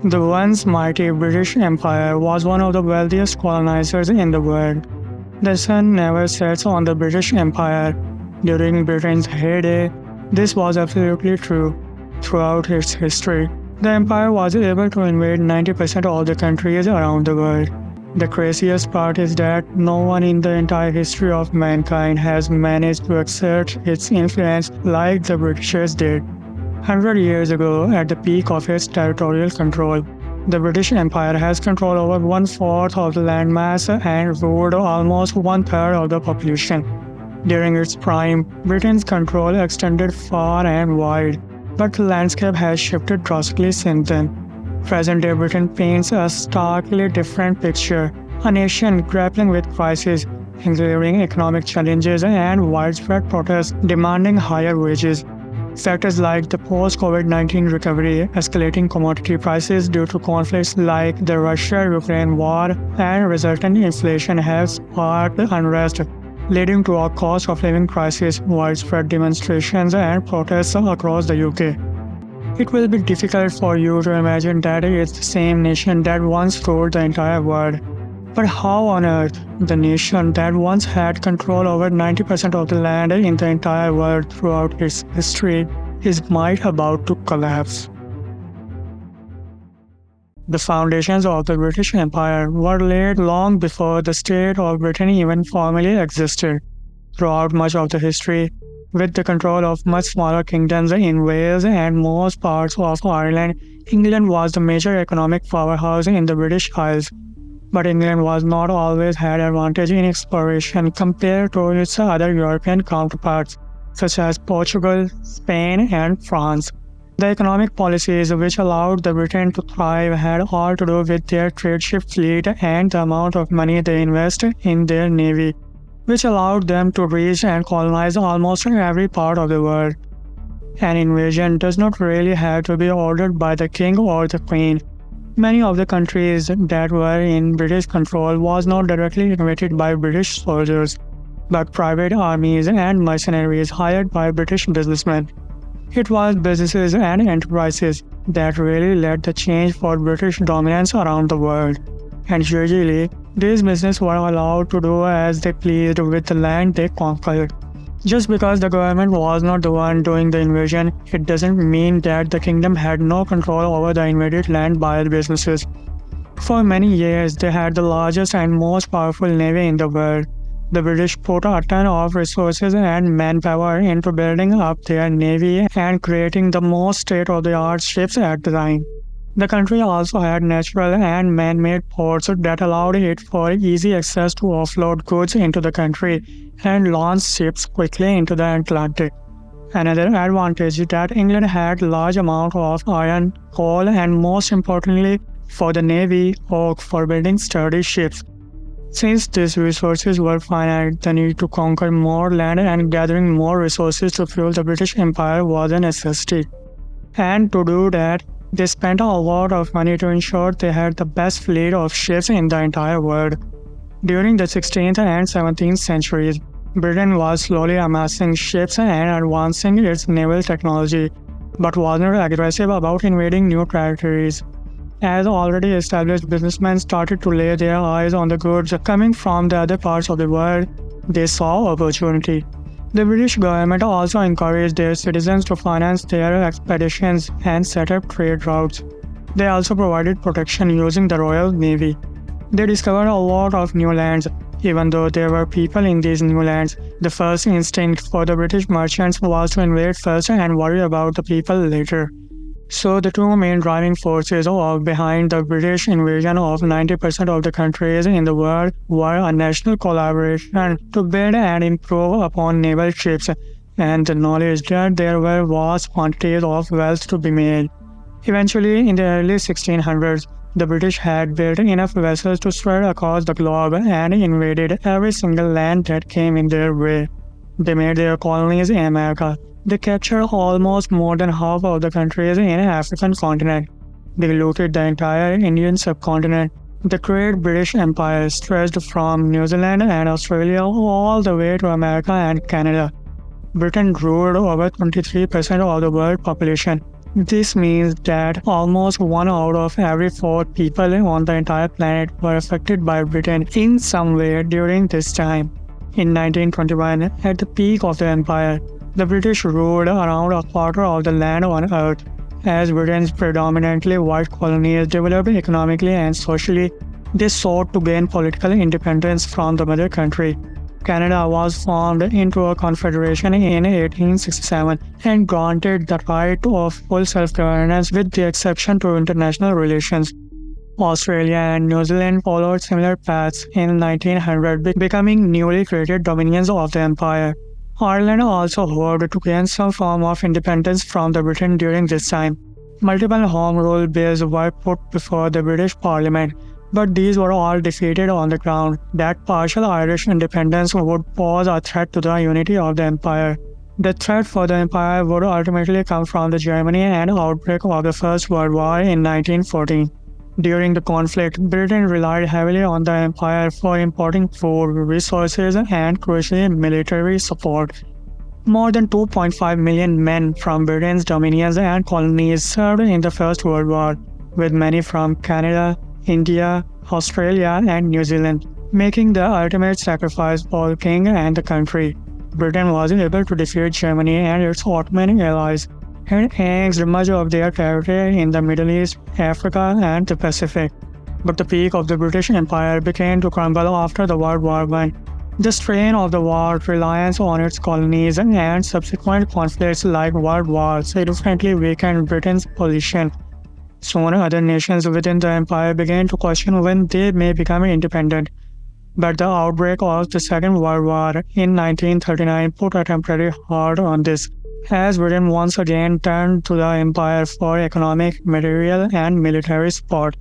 The once mighty British Empire was one of the wealthiest colonizers in the world. The sun never sets on the British Empire. During Britain's heyday, this was absolutely true. Throughout its history, the empire was able to invade 90% of the countries around the world. The craziest part is that no one in the entire history of mankind has managed to exert its influence like the Britishers did. 100 years ago, at the peak of its territorial control, the British Empire has control over 1/4 of the landmass and ruled almost 1/3 of the population. During its prime, Britain's control extended far and wide, but the landscape has shifted drastically since then. Present-day Britain paints a starkly different picture, a nation grappling with crises, including economic challenges and widespread protests demanding higher wages. Factors like the post-COVID-19 recovery, escalating commodity prices due to conflicts like the Russia-Ukraine war, and resultant inflation have sparked unrest, leading to a cost of living crisis, widespread demonstrations, and protests across the UK. It will be difficult for you to imagine that it's the same nation that once ruled the entire world. But how on earth the nation that once had control over 90% of the land in the entire world throughout its history is might about to collapse? The foundations of the British Empire were laid long before the state of Britain even formally existed. Throughout much of the history, with the control of much smaller kingdoms in Wales and most parts of Ireland, England was the major economic powerhouse in the British Isles. But England was not always had advantage in exploration compared to its other European counterparts, such as Portugal, Spain, and France. The economic policies which allowed the Britain to thrive had all to do with their trade ship fleet and the amount of money they invested in their navy, which allowed them to reach and colonize almost every part of the world. An invasion does not really have to be ordered by the king or the queen. Many of the countries that were in British control was not directly invaded by British soldiers, but private armies and mercenaries hired by British businessmen. It was businesses and enterprises that really led the change for British dominance around the world. And usually, these businesses were allowed to do as they pleased with the land they conquered. Just because the government was not the one doing the invasion, it doesn't mean that the kingdom had no control over the invaded land by the businesses. For many years, they had the largest and most powerful navy in the world. The British put a ton of resources and manpower into building up their navy and creating the most state-of-the-art ships at the time. The country also had natural and man-made ports that allowed it for easy access to offload goods into the country and launch ships quickly into the Atlantic. Another advantage is that England had large amounts of iron, coal, and most importantly, for the navy, oak for building sturdy ships. Since these resources were finite, the need to conquer more land and gathering more resources to fuel the British Empire was a necessity. And to do that, they spent a lot of money to ensure they had the best fleet of ships in the entire world. During the 16th and 17th centuries, Britain was slowly amassing ships and advancing its naval technology, but wasn't aggressive about invading new territories. As already established businessmen started to lay their eyes on the goods coming from the other parts of the world, they saw opportunity. The British government also encouraged their citizens to finance their expeditions and set up trade routes. They also provided protection using the Royal Navy. They discovered a lot of new lands. Even though there were people in these new lands, the first instinct for the British merchants was to invade first and worry about the people later. So the two main driving forces behind the British invasion of 90% of the countries in the world were a national collaboration to build and improve upon naval ships and the knowledge that there were vast quantities of wealth to be made. Eventually, in the early 1600s, the British had built enough vessels to spread across the globe and invaded every single land that came in their way. They made their colonies in America. They captured almost more than half of the countries in the African continent. They looted the entire Indian subcontinent. The great British Empire stretched from New Zealand and Australia all the way to America and Canada. Britain ruled over 23% of the world population. This means that almost 1 out of every 4 people on the entire planet were affected by Britain in some way during this time. In 1921, at the peak of the empire, the British ruled around a quarter of the land on Earth. As Britain's predominantly white colonies developed economically and socially, they sought to gain political independence from the mother country. Canada was formed into a confederation in 1867 and granted the right of full self-governance with the exception to international relations. Australia and New Zealand followed similar paths in 1900, becoming newly created dominions of the empire. Ireland also hoped to gain some form of independence from the Britain during this time. Multiple Home Rule bills were put before the British Parliament, but these were all defeated on the ground that partial Irish independence would pose a threat to the unity of the empire. The threat for the empire would ultimately come from the Germany and outbreak of the First World War in 1914. During the conflict, Britain relied heavily on the empire for importing food, resources, and crucially military support. More than 2.5 million men from Britain's dominions and colonies served in the First World War, with many from Canada, India, Australia, and New Zealand, making the ultimate sacrifice for the king and the country. Britain was able to defeat Germany and its Ottoman allies, and annexed much of their territory in the Middle East, Africa, and the Pacific. But the peak of the British Empire began to crumble after the World War I. The strain of the war, reliance on its colonies, and subsequent conflicts like World War significantly weakened Britain's position. Soon other nations within the empire began to question when they may become independent. But the outbreak of the Second World War in 1939 put a temporary halt on this, as Britain once again turned to the empire for economic, material, and military support.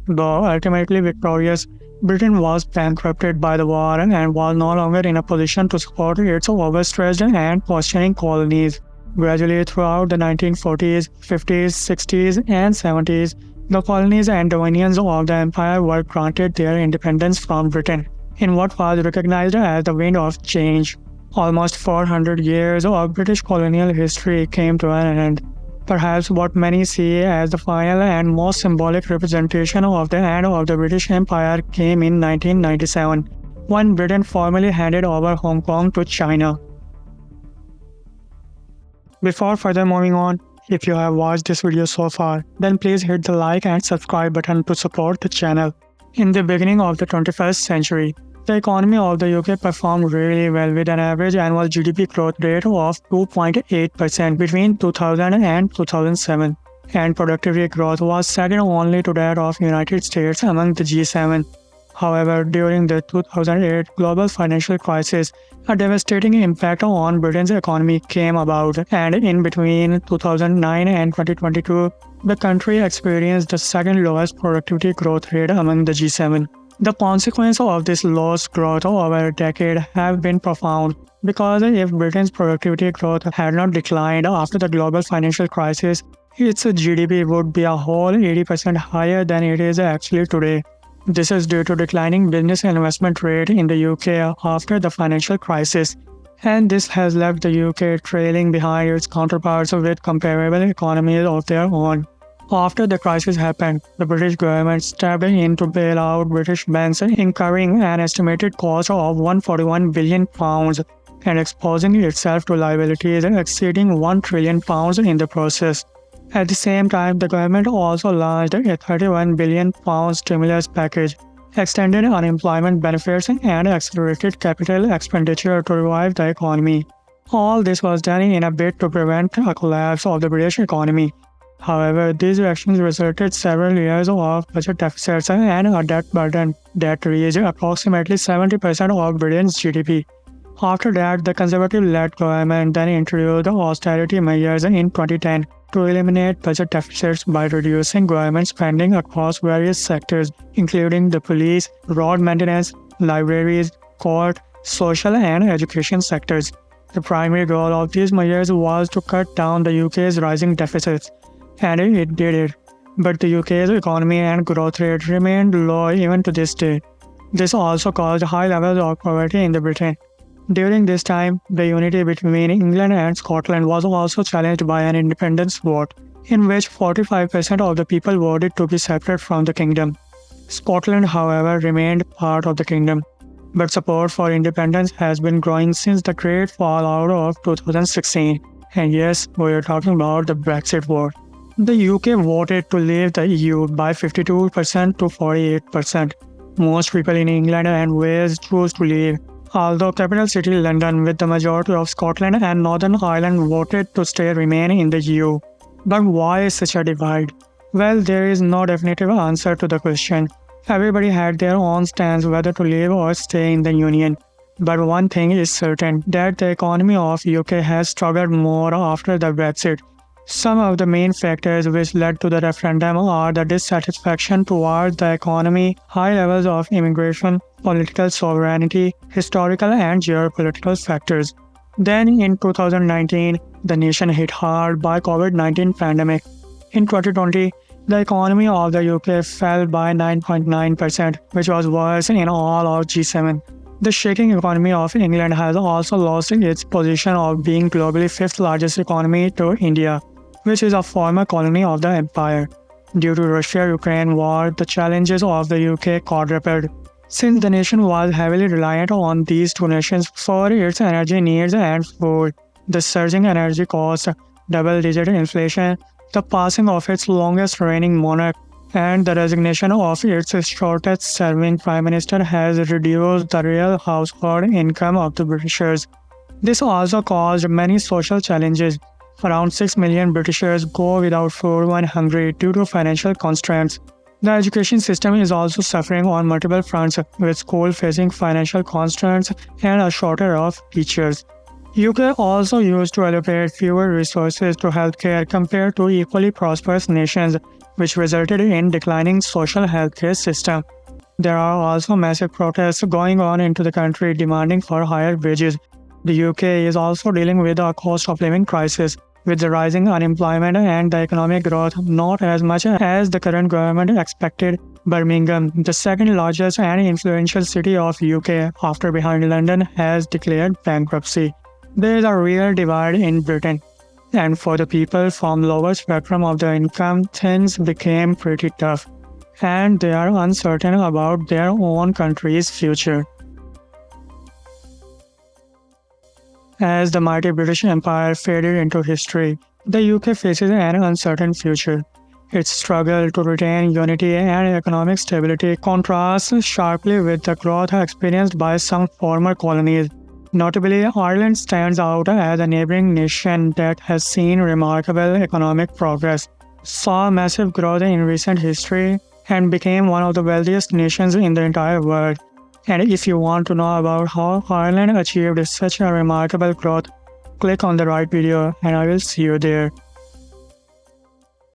Though ultimately victorious, Britain was bankrupted by the war and was no longer in a position to support its overstretched and questioning colonies. Gradually throughout the 1940s, 50s, 60s, and 70s, the colonies and dominions of the empire were granted their independence from Britain, in what was recognized as the wind of change. Almost 400 years of British colonial history came to an end. Perhaps what many see as the final and most symbolic representation of the end of the British Empire came in 1997, when Britain formally handed over Hong Kong to China. Before further moving on, if you have watched this video so far, then please hit the like and subscribe button to support the channel. In the beginning of the 21st century, the economy of the UK performed really well with an average annual GDP growth rate of 2.8% between 2000 and 2007, and productivity growth was second only to that of United States among the G7. However, during the 2008 global financial crisis, a devastating impact on Britain's economy came about, and in between 2009 and 2022, the country experienced the second lowest productivity growth rate among the G7. The consequences of this lost growth over a decade have been profound, because if Britain's productivity growth had not declined after the global financial crisis, its GDP would be a whole 80% higher than it is actually today. This is due to declining business investment rate in the UK after the financial crisis, and this has left the UK trailing behind its counterparts with comparable economies of their own. After the crisis happened, the British government stepped in to bail out British banks, incurring an estimated cost of £141 billion and exposing itself to liabilities exceeding £1 trillion in the process. At the same time, the government also launched a £31 billion stimulus package, extended unemployment benefits, and accelerated capital expenditure to revive the economy. All this was done in a bid to prevent a collapse of the British economy. However, these actions resulted several years of budget deficits and a debt burden that reached approximately 70% of Britain's GDP. After that, the Conservative-led government then introduced austerity measures in 2010 to eliminate budget deficits by reducing government spending across various sectors, including the police, road maintenance, libraries, court, social and education sectors. The primary goal of these measures was to cut down the UK's rising deficits. And it did it. But the UK's economy and growth rate remained low even to this day. This also caused high levels of poverty in Britain. During this time, the unity between England and Scotland was also challenged by an independence vote. in which 45% of the people voted to be separate from the kingdom. Scotland, however, remained part of the kingdom, but support for independence has been growing since the Great Fallout of 2016. And yes, we are talking about the Brexit vote. The UK voted to leave the EU by 52% to 48%. Most people in England and Wales chose to leave, although capital city London, with the majority of Scotland and Northern Ireland, voted to remain in the EU. But why such a divide? Well, there is no definitive answer to the question. Everybody had their own stance whether to leave or stay in the Union. But one thing is certain, that the economy of UK has struggled more after the Brexit. Some of the main factors which led to the referendum are the dissatisfaction towards the economy, high levels of immigration, political sovereignty, historical and geopolitical factors. Then in 2019, the nation hit hard by COVID-19 pandemic. In 2020, the economy of the UK fell by 9.9%, which was worse in all of G7. The shaking economy of England has also lost its position of being globally fifth largest economy to India, which is a former colony of the empire. Due to Russia-Ukraine war, the challenges of the UK quadrupled. Since the nation was heavily reliant on these two nations for its energy needs and food, the surging energy costs, double-digit inflation, the passing of its longest reigning monarch, and the resignation of its shortest-serving prime minister has reduced the real household income of the Britishers. This also caused many social challenges. Around 6 million Britishers go without food when hungry due to financial constraints. The education system is also suffering on multiple fronts, with schools facing financial constraints and a shortage of teachers. UK also used to allocate fewer resources to healthcare compared to equally prosperous nations, which resulted in declining social healthcare system. There are also massive protests going on into the country demanding for higher wages. The UK is also dealing with a cost of living crisis, with the rising unemployment and the economic growth not as much as the current government expected. Birmingham, the second largest and influential city of UK after behind London, has declared bankruptcy. There is a real divide in Britain, and for the people from lower spectrum of the income, things became pretty tough, and they are uncertain about their own country's future. As the mighty British Empire faded into history, the UK faces an uncertain future. Its struggle to retain unity and economic stability contrasts sharply with the growth experienced by some former colonies. Notably, Ireland stands out as a neighboring nation that has seen remarkable economic progress, saw massive growth in recent history, and became one of the wealthiest nations in the entire world. And if you want to know about how Ireland achieved such a remarkable growth, click on the right video and I will see you there.